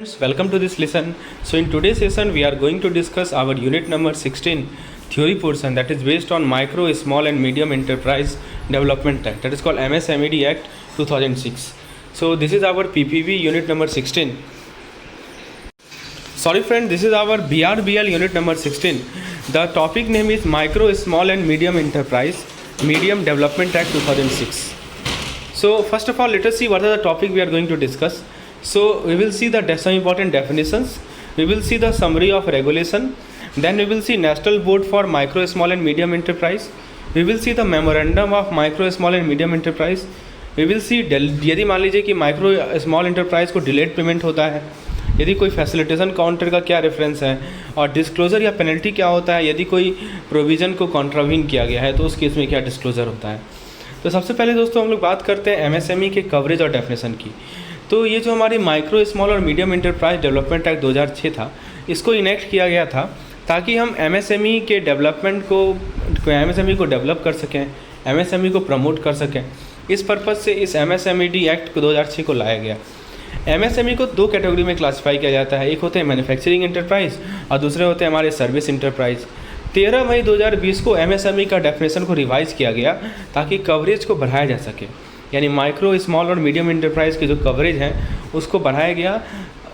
Welcome to this lesson. So in today's session we are going to discuss our unit number 16 theory portion that is based on micro, small and medium enterprise development act, that is called MSMED Act 2006. So this is our PPB unit number 16. Sorry friend, this is our BRBL unit number 16. The topic name is Micro, Small and Medium Enterprise Medium Development Act 2006. So first of all, let us see what are the topic we are going to discuss. So we will see some important definitions, we will see the summary of regulation, then we will see National Board for Micro, Small and Medium Enterprise, we will see the Memorandum of Micro, Small and Medium Enterprise, we will see यदि मान लीजिए कि micro small enterprise को delayed payment होता है, यदि कोई facilitation counter का क्या रेफरेंस है, और डिस्क्लोजर या पेनल्टी क्या होता है यदि कोई प्रोविज़न को कॉन्ट्रावीन किया गया है तो उस केस में क्या डिस्क्लोजर होता है। तो सबसे पहले दोस्तों हम लोग बात करते हैं एमएसएमई के कवरेज और डेफिनेशन की। तो ये जो हमारी माइक्रो, स्मॉल और मीडियम एंटरप्राइज डेवलपमेंट एक्ट 2006 था, इसको इनेक्ट किया गया था ताकि हम एमएसएमई के डेवलपमेंट को एमएसएमई को डेवलप कर सकें, एमएसएमई को प्रमोट कर सकें। इस पर्पज़ से इस एमएसएमईडी एक्ट को 2006 को लाया गया। एमएसएमई को दो कैटेगरी में क्लासीफाई किया जाता है, एक होते हैं मैन्युफैक्चरिंग एंटरप्राइज और दूसरे होते हैं हमारे सर्विस एंटरप्राइज। 13 मई 2020 को एमएसएमई का डेफिनेशन को रिवाइज़ किया गया ताकि कवरेज को बढ़ाया जा सके, यानी माइक्रो, स्मॉल और मीडियम एंटरप्राइज के जो कवरेज हैं उसको बढ़ाया गया।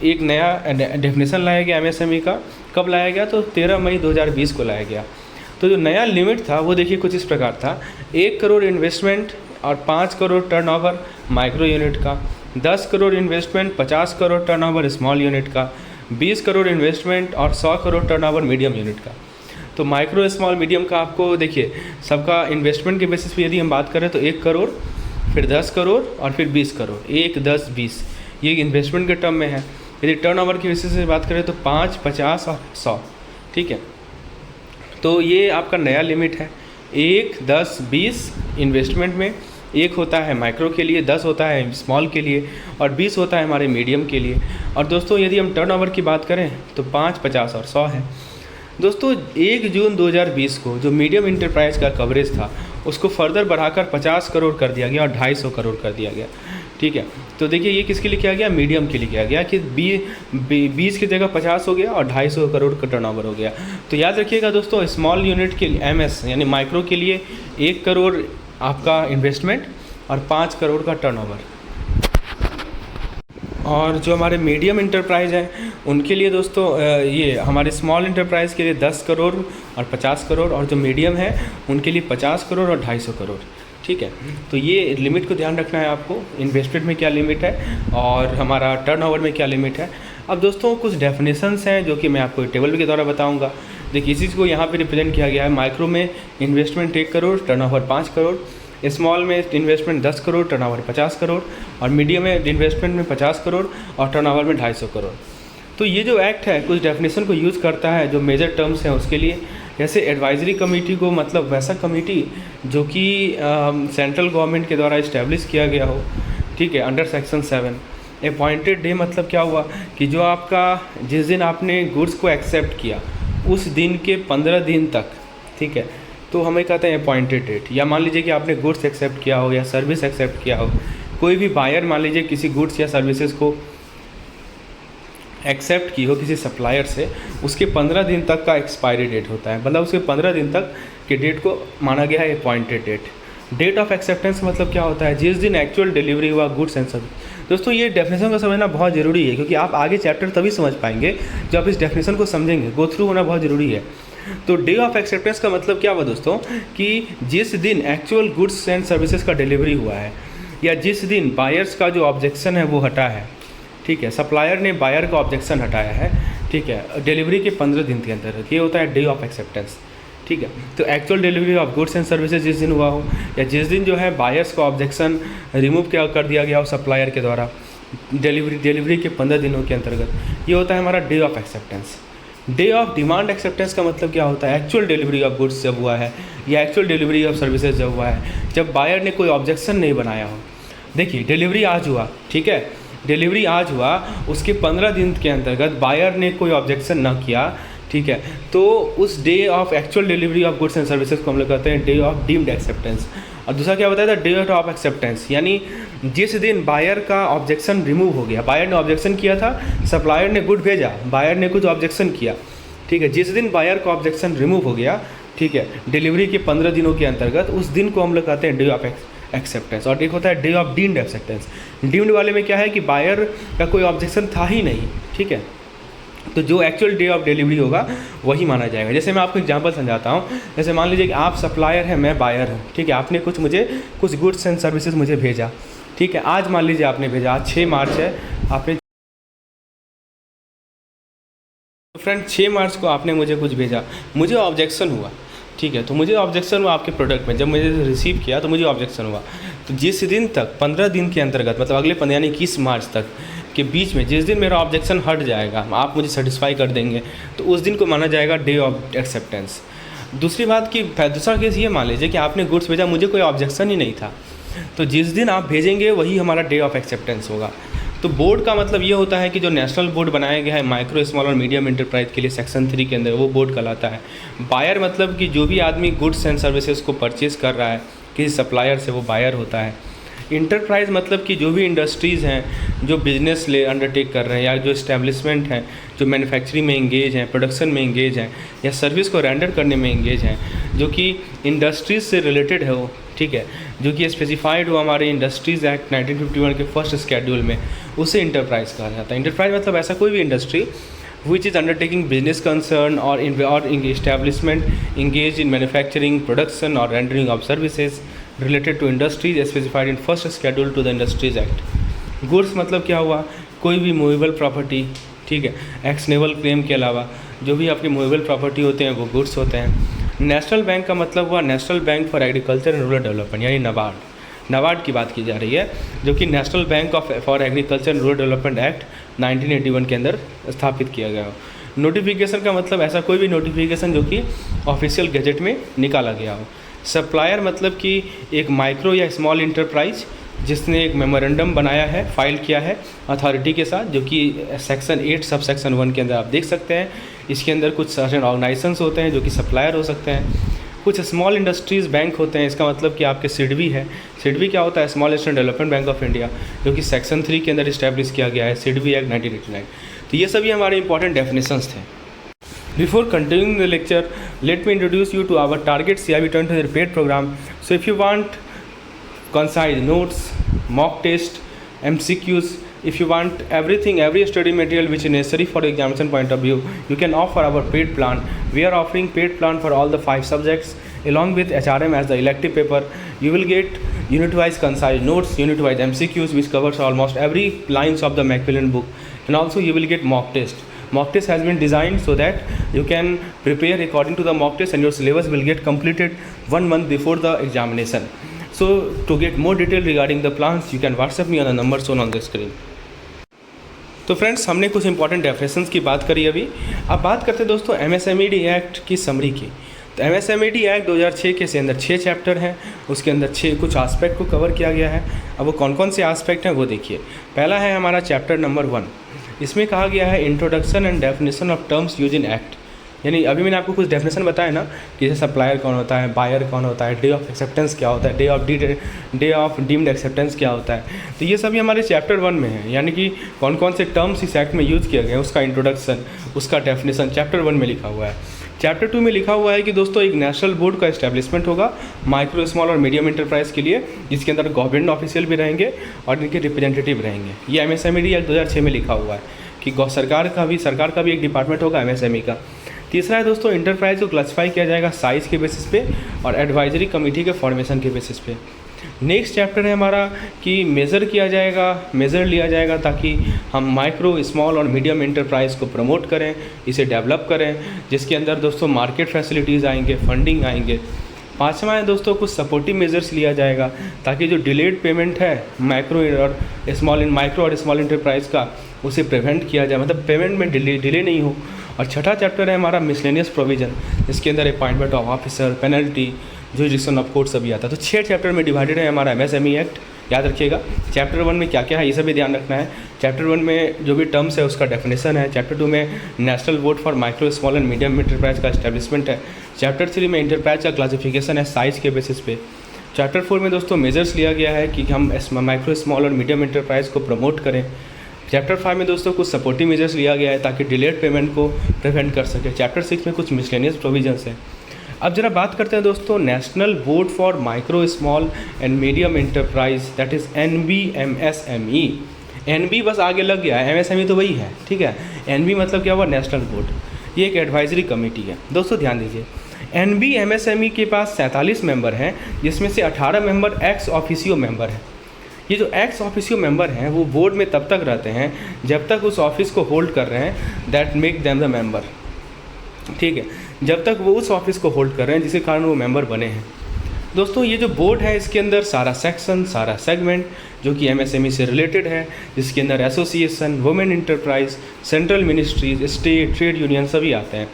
एक नया डेफिनेशन लाया गया एमएसएमई का। कब लाया गया? तो 13 मई 2020 को लाया गया। तो जो नया लिमिट था वो देखिए कुछ इस प्रकार था, 1 करोड़ इन्वेस्टमेंट और 5 करोड़ टर्नओवर माइक्रो यूनिट का, 10 crore investment 50 crore turnover small unit का, 20 करोड़ इन्वेस्टमेंट और 100 करोड़ टर्नओवर मीडियम यूनिट का। तो माइक्रो, स्मॉल, मीडियम का आपको देखिए सबका इन्वेस्टमेंट के बेसिस पे यदि हम बात करें तो 1 करोड़, फिर 10 करोड़ और फिर 20 करोड़, 1, 10, 20 ये इन्वेस्टमेंट के टर्म में है। यदि टर्नओवर की बेसिस से बात करें तो 5, 50 और 100, ठीक है। तो ये आपका नया लिमिट है। 1, 10, 20 इन्वेस्टमेंट में, 1 होता है माइक्रो के लिए, 10 होता है स्मॉल के लिए और 20 होता है हमारे मीडियम के लिए। और दोस्तों यदि हम टर्नओवर की बात करें तो 5, 50 और 100 है। दोस्तों 1 जून 2020 को जो मीडियम इंटरप्राइज का कवरेज था उसको फर्दर बढ़ाकर 50 करोड़ कर दिया गया और 250 करोड़ कर दिया गया, ठीक है। तो देखिए ये किसके लिए किया गया? मीडियम के लिए किया गया कि 20 की जगह 50 हो गया और 250 करोड़ का टर्नओवर हो गया। तो याद रखिएगा दोस्तों, स्मॉल यूनिट के लिए एमएस यानी माइक्रो के लिए 1 करोड़ आपका इन्वेस्टमेंट और 5 करोड़ का टर्नओवर। और जो हमारे मीडियम इंटरप्राइज हैं उनके लिए दोस्तों ये हमारे स्मॉल इंटरप्राइज के लिए 10 करोड़ और 50 करोड़, और जो मीडियम है उनके लिए 50 करोड़ और 250 करोड़, ठीक है। तो ये लिमिट को ध्यान रखना है आपको, इन्वेस्टमेंट में क्या लिमिट है और हमारा टर्नओवर में क्या लिमिट है। अब दोस्तों कुछ डेफिनेशंस हैं जो कि मैं आपको टेबल के द्वारा बताऊँगा। देखिए इसी को यहाँ पर रिप्रेजेंट किया गया है। माइक्रो में investment 1 crore, turnover 5 crore, small में इन्वेस्टमेंट 10 करोड़, टर्नओवर 50 करोड़, और मीडियम में इन्वेस्टमेंट में 50 करोड़ और टर्नओवर में 250 करोड़। तो ये जो एक्ट है कुछ डेफिनेशन को यूज़ करता है जो मेजर टर्म्स हैं उसके लिए। जैसे एडवाइजरी कमेटी को मतलब वैसा कमेटी जो कि सेंट्रल गवर्नमेंट के द्वारा इस्टेब्लिश किया गया हो, ठीक है, अंडर सेक्शन 7। अपॉइंटेड डे मतलब क्या हुआ कि जो आपका जिस दिन आपने गुड्स को एक्सेप्ट किया उस दिन के 15 दिन तक, ठीक है, तो हमें कहते हैं अपॉइंटेड डेट। या मान लीजिए कि आपने गुड्स एक्सेप्ट किया हो या सर्विस एक्सेप्ट किया हो, कोई भी बायर मान लीजिए किसी गुड्स या सर्विसेज को एक्सेप्ट की हो किसी सप्लायर से, उसके 15 दिन तक का एक्सपायरी डेट होता है, मतलब उसके 15 दिन तक के डेट को माना गया है appointed date. Date of acceptance मतलब क्या होता है? जिस दिन एक्चुअल डिलीवरी हुआ गुड्स एंड सर्विस। दोस्तों ये डेफिनेशन को समझना बहुत ज़रूरी है क्योंकि आप आगे चैप्टर तभी समझ पाएंगे जब आप इस डेफिनेशन को समझेंगे। गो थ्रू होना बहुत ज़रूरी है। तो डे ऑफ एक्सेप्टेंस का मतलब क्या हुआ दोस्तों कि जिस दिन एक्चुअल गुड्स एंड सर्विसेज का डिलीवरी हुआ है या जिस दिन बायर्स का जो ऑब्जेक्शन है वो हटा है, ठीक है, सप्लायर ने बायर का ऑब्जेक्शन हटाया है, ठीक है, डिलीवरी के 15 दिन के अंदर, ये होता है डे ऑफ एक्सेप्टेंस, ठीक है। तो actual delivery of goods and services जिस दिन हुआ हो या जिस दिन जो है बायर्स का ऑब्जेक्शन रिमूव कर दिया गया हो सप्लायर के द्वारा डिलीवरी के 15 दिनों के अंतर्गत, ये होता है हमारा day of acceptance. Day of demand acceptance का मतलब क्या होता है? एक्चुअल डिलीवरी ऑफ गुड्स जब हुआ है या एक्चुअल डिलीवरी ऑफ सर्विसेज जब हुआ है, जब बायर ने कोई ऑब्जेक्शन नहीं बनाया हो। देखिए डिलीवरी आज हुआ, ठीक है, डिलीवरी आज हुआ, उसके 15 दिन के अंतर्गत बायर ने कोई ऑब्जेक्शन ना किया, ठीक है, तो उस day of actual delivery of goods and services को हम लोग कहते हैं डे ऑफ डीम्ड एक्सेप्टेंस। और दूसरा क्या बताया था, डेट ऑफ एक्सेप्टेंस, यानी जिस दिन बायर का ऑब्जेक्शन रिमूव हो गया, बायर ने ऑब्जेक्शन किया था, सप्लायर ने गुड भेजा, बायर ने कुछ ऑब्जेक्शन किया, ठीक है, जिस दिन बायर का ऑब्जेक्शन रिमूव हो गया, ठीक है, डिलीवरी के 15 दिनों के अंतर्गत, उस दिन को हम लोग कहते हैं डे ऑफ एक्सेप्टेंस। और एक होता है day of deemed acceptance. Deemed वाले में क्या है कि बायर का कोई ऑब्जेक्शन था ही नहीं, ठीक है, तो जो एक्चुअल डे ऑफ डिलीवरी होगा वही माना जाएगा। जैसे मैं आपको एग्जांपल समझाता हूँ, जैसे मान लीजिए कि आप सप्लायर हैं, मैं बायर हूँ, ठीक है, आपने कुछ गुड्स एंड सर्विसेज मुझे भेजा, ठीक है, आज मान लीजिए आपने भेजा, आज 6 मार्च है, आपने फ्रेंड 6 मार्च को आपने मुझे कुछ भेजा, मुझे ऑब्जेक्शन हुआ, ठीक है, तो मुझे ऑब्जेक्शन हुआ आपके प्रोडक्ट में, जब मुझे रिसीव किया तो मुझे ऑब्जेक्शन हुआ, तो जिस दिन तक 15 दिन के अंतर्गत, मतलब अगले 15 यानी 21 मार्च तक के बीच में, जिस दिन मेरा ऑब्जेक्शन हट जाएगा, आप मुझे सेटिस्फाई कर देंगे, तो उस दिन को माना जाएगा डे ऑफ एक्सेप्टेंस। दूसरी बात कि दूसरा केस ये मान लीजिए कि आपने गुड्स भेजा, मुझे कोई ऑब्जेक्शन ही नहीं था, तो जिस दिन आप भेजेंगे वही हमारा डे ऑफ एक्सेप्टेंस होगा। तो बोर्ड का मतलब ये होता है कि जो नेशनल बोर्ड बनाया गया है माइक्रो स्मॉल और मीडियम इंटरप्राइज के लिए सेक्शन 3 के अंदर, वो बोर्ड कहलाता है। बायर मतलब कि जो भी आदमी गुड्स एंड सर्विसेज को परचेज़ कर रहा है किसी सप्लायर से, वो बायर होता है। इंटरप्राइज मतलब कि जो भी इंडस्ट्रीज़ हैं जो बिजनेस ले अंडरटेक कर रहे हैं, या जो इस्टेब्लिशमेंट हैं जो मैन्युफैक्चरिंग में इंगेज हैं, प्रोडक्शन में इंगेज हैं, या सर्विस को रेंडर करने में इंगेज हैं, जो कि इंडस्ट्रीज़ से रिलेटेड है वो, ठीक है, जो कि स्पेसिफाइड हो हमारे इंडस्ट्रीज़ एक्ट 1951 के फर्स्ट शेड्यूल में, उसे इंटरप्राइज कहा जाता है। इंटरप्राइज मतलब ऐसा कोई भी industry which is undertaking business concern or establishment engaged in manufacturing, production or rendering of services related to industries specified in first schedule to the Industries Act. Goods मतलब क्या हुआ, कोई भी मूवेबल प्रॉपर्टी, ठीक है, एक्शनेबल क्लेम के अलावा जो भी आपके मूवेबल प्रॉपर्टी होते हैं वो गुड्स होते हैं। नेशनल बैंक का मतलब हुआ national bank for agriculture and rural development, यानी नाबार्ड की बात की जा रही है, जो कि national bank for agriculture and rural development act 1981 के अंदर स्थापित किया गया हो। नोटिफिकेशन का मतलब ऐसा कोई भी नोटिफिकेशन जो कि ऑफिशियल गैजेट में निकाला गया हो। सप्लायर मतलब कि एक माइक्रो या स्मॉल इंटरप्राइज जिसने एक मेमोरेंडम बनाया है, फाइल किया है अथॉरिटी के साथ, जो कि सेक्शन 8 सब सेक्शन 1 के अंदर आप देख सकते हैं। इसके अंदर कुछ सर्टेन ऑर्गेनाइजेशंस होते हैं जो कि सप्लायर हो सकते हैं। कुछ स्मॉल इंडस्ट्रीज़ बैंक होते हैं, इसका मतलब कि आपके सिडबी है। सिडबी क्या होता है, small industrial development bank of India, जो कि सेक्शन 3 के अंदर इस्टेब्लिश किया गया है, सिडबी एक्ट 1989। तो ये सभी हमारे इंपॉर्टेंट डेफिनेशंस थे। Before continuing the lecture, let me introduce you to our target CIB 20 paid programme. So if you want concise notes, mock test, MCQs, if you want everything, every study material which is necessary for examination point of view, you can offer our paid plan. We are offering paid plan for all the 5 subjects along with HRM as the elective paper. You will get unit wise concise notes, unit wise MCQs which covers almost every lines of the Macmillan book, and also you will get mock test. Mock test has been designed so that you can prepare according to the mock test, and your syllabus will get completed 1 month before the examination. So to get more detail regarding the plans, you can WhatsApp me on the number shown on the screen. तो friends, हमने कुछ important definitions की बात करी अभी। अब बात करते हैं दोस्तों MSMED एक्ट की समरी की। तो MSMED एक्ट 2006 के अंदर 6 चैप्टर हैं, उसके अंदर 6 कुछ आस्पेक्ट को कवर किया गया है। अब वो कौन कौन से आस्पेक्ट हैं वो देखिए। पहला है हमारा चैप्टर नंबर 1, इसमें कहा गया है introduction and definition of terms use in act, यानी अभी मैंने आपको कुछ डेफिनेशन बताया ना कि जैसे सप्लायर कौन होता है, बायर कौन होता है, डे ऑफ एक्सेप्टेंस क्या होता है, डे ऑफ डीम्ड एक्सेप्टेंस क्या होता है। तो ये सभी हमारे चैप्टर 1 में है, यानी कि कौन कौन से टर्म्स इस एक्ट में यूज़ किए गए हैं, उसका इंट्रोडक्शन, उसका डेफिनेशन चैप्टर 1 में लिखा हुआ है। चैप्टर 2 में लिखा हुआ है कि दोस्तों एक नेशनल बोर्ड का इस्टेब्लिशमेंट होगा माइक्रो स्मॉल और मीडियम इंटरप्राइज के लिए, जिसके अंदर गवर्नमेंट ऑफिशियल भी रहेंगे और इनके रिप्रेजेंटेटिव रहेंगे। ये MSMED एक्ट 2006 में लिखा हुआ है कि सरकार का भी एक डिपार्टमेंट होगा MSME का। तीसरा है दोस्तों इंटरप्राइज को क्लासिफाई किया जाएगा साइज़ के बेसिस पे और एडवाइजरी कमेटी के फॉर्मेशन के बेसिस पे। नेक्स्ट चैप्टर है हमारा कि मेज़र लिया जाएगा ताकि हम माइक्रो स्मॉल और मीडियम इंटरप्राइज को प्रमोट करें, इसे डेवलप करें, जिसके अंदर दोस्तों मार्केट फैसिलिटीज़ आएंगे, फंडिंग आएंगे। पाँचवा है दोस्तों कुछ सपोर्टिव मेजर्स लिया जाएगा ताकि जो डिलेड पेमेंट है माइक्रो और स्मॉल इंटरप्राइज का, उसे प्रिवेंट किया जाए, मतलब पेमेंट में डिले नहीं हो। और छठा चैप्टर है हमारा मिसलेनियस प्रोविजन, इसके अंदर appointment of officer, penalty, jurisdiction of court सभी आता है। तो 6 चैप्टर में डिवाइडेड है हमारा MSME एक्ट। याद रखिएगा चैप्टर 1 में क्या क्या है ये सभी ध्यान रखना है। चैप्टर 1 में जो भी टर्म्स है उसका डेफिनेशन है। चैप्टर 2 में national board for micro small and medium enterprise का एस्टेब्लिशमेंट है। चैप्टर 3 में इंटरप्राइज का क्लासिफिकेशन है साइज़ के बेसिस पे। चैप्टर 4 में दोस्तों मेजर्स लिया गया है कि हम माइक्रो स्मॉल और मीडियम एंटरप्राइज को प्रमोट करें। चैप्टर 5 में दोस्तों कुछ सपोर्टिव मेजर्स लिया गया है ताकि डिलेड पेमेंट को प्रिवेंट कर सके। चैप्टर 6 में कुछ मिसलेनियस प्रोविजंस हैं। अब जरा बात करते हैं दोस्तों national board for micro small and medium enterprise, that is NBMSME। NB बस आगे लग गया है, MSME तो वही है, ठीक है। NB मतलब क्या हुआ, नेशनल बोर्ड। ये एक एडवाइजरी कमेटी है। दोस्तों ध्यान दीजिए, NBMSME के पास 47 मेंबर हैं, जिसमें से 18 मेंबर एक्स ऑफिसियो मेंबर हैं। ये जो एक्स ऑफिसियो मेंबर हैं वो बोर्ड में तब तक रहते हैं जब तक उस ऑफिस को होल्ड कर रहे हैं, that make them the member, ठीक है। जब तक वो उस ऑफिस को होल्ड कर रहे हैं जिसके कारण वो मेंबर बने हैं। दोस्तों ये जो बोर्ड है इसके अंदर सारा सेक्शन, सारा सेगमेंट जो कि MSME से रिलेटेड है, जिसके अंदर association, women enterprise, central ministries, state, trade union सभी आते हैं।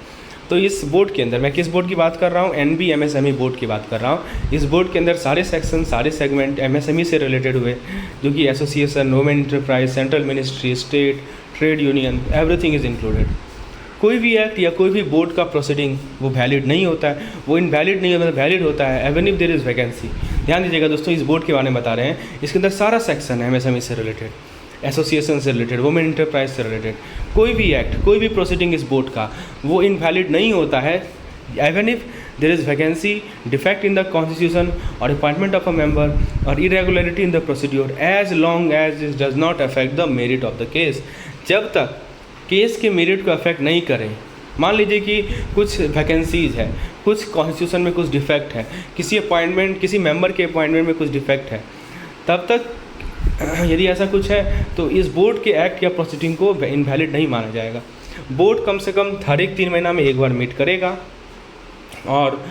तो इस बोर्ड के अंदर मैं किस बोर्ड की बात कर रहा हूँ, NBMSME बोर्ड की बात कर रहा हूँ। इस बोर्ड के अंदर सारे सेक्शन, सारे सेगमेंट MSME से रिलेटेड हुए, जो कि association, women enterprise, central ministry, state, trade union, everything is included. कोई भी एक्ट या कोई भी बोर्ड का प्रोसीडिंग वो वैलिड नहीं होता है, वो इनवैलिड नहीं होता है, वैलिड होता है even if there is vacancy. ध्यान दीजिएगा दोस्तों, इस बोर्ड के बारे में बता रहे हैं। इसके अंदर सारा सेक्शन है MSME से रिलेटेड, एसोसिएशन से रिलेटेड, वुमेन इंटरप्राइज से रिलेटेड। कोई भी एक्ट, कोई भी प्रोसीडिंग इस बोर्ड का वो इनवैलिड नहीं होता है even if there is vacancy, defect in the constitution और अपॉइंटमेंट ऑफ अ मेंबर और irregularity in the procedure, as long as it does not affect the merit of the case. जब तक case के merit को affect नहीं करें, मान लीजिए कि कुछ वैकेंसीज़ है, कुछ कॉन्स्टिट्यूशन में कुछ डिफेक्ट है, किसी अपॉइंटमेंट, किसी मेंबर के अपॉइंटमेंट में कुछ डिफेक्ट है, तब तक यदि ऐसा कुछ है तो इस बोर्ड के एक्ट या प्रोसीडिंग को इनवैलिड नहीं माना जाएगा। बोर्ड कम से कम हर 3 महीना में एक बार मीट करेगा और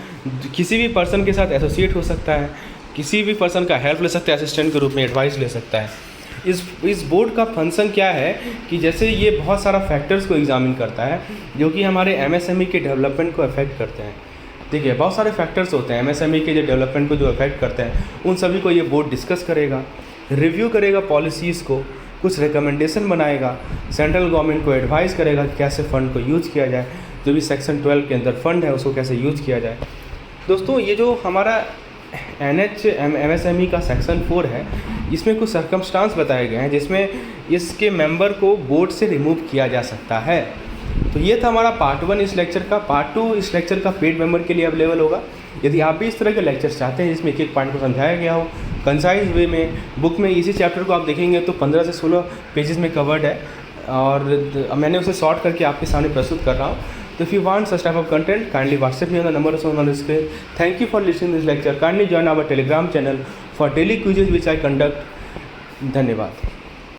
किसी भी पर्सन के साथ एसोसिएट हो सकता है, किसी भी पर्सन का हेल्प ले सकता है, असिस्टेंट के रूप में एडवाइस ले सकता है। इस बोर्ड का फंक्शन क्या है कि जैसे ये बहुत सारा फैक्टर्स को एग्जामिन करता है जो कि हमारे MSME के डेवलपमेंट को अफेक्ट करते हैं। देखिए बहुत सारे फैक्टर्स होते हैं MSME के जो डेवलपमेंट को जो अफेक्ट करते हैं, उन सभी को ये बोर्ड डिस्कस करेगा, रिव्यू करेगा पॉलिसीज़ को, कुछ रिकमेंडेशन बनाएगा, सेंट्रल गवर्नमेंट को एडवाइस करेगा कि कैसे फ़ंड को यूज़ किया जाए, जो भी सेक्शन 12 के अंदर फंड है उसको कैसे यूज़ किया जाए। दोस्तों ये जो हमारा MSME का सेक्शन 4 है, इसमें कुछ सर्कमस्टांस बताए गए हैं जिसमें इसके मेंबर को बोर्ड से रिमूव किया जा सकता है। तो ये था हमारा पार्ट 1 इस लेक्चर का। पार्ट 2 इस लेक्चर का पेड मेंबर के लिए अवेलेबल होगा। यदि आप भी इस तरह के लेक्चर्स चाहते हैं जिसमें एक एक पॉइंट को समझाया गया हो कंसाइज वे में, बुक में इसी चैप्टर को आप देखेंगे तो 15 से 16 पेजेस में कवर्ड है और मैंने उसे शॉर्ट करके आपके सामने प्रस्तुत कर रहा हूँ। So if you want such type of content, kindly WhatsApp me on the number shown on the screen. Thank you for listening to this lecture. Kindly join our Telegram channel for daily quizzes which I conduct. धन्यवाद।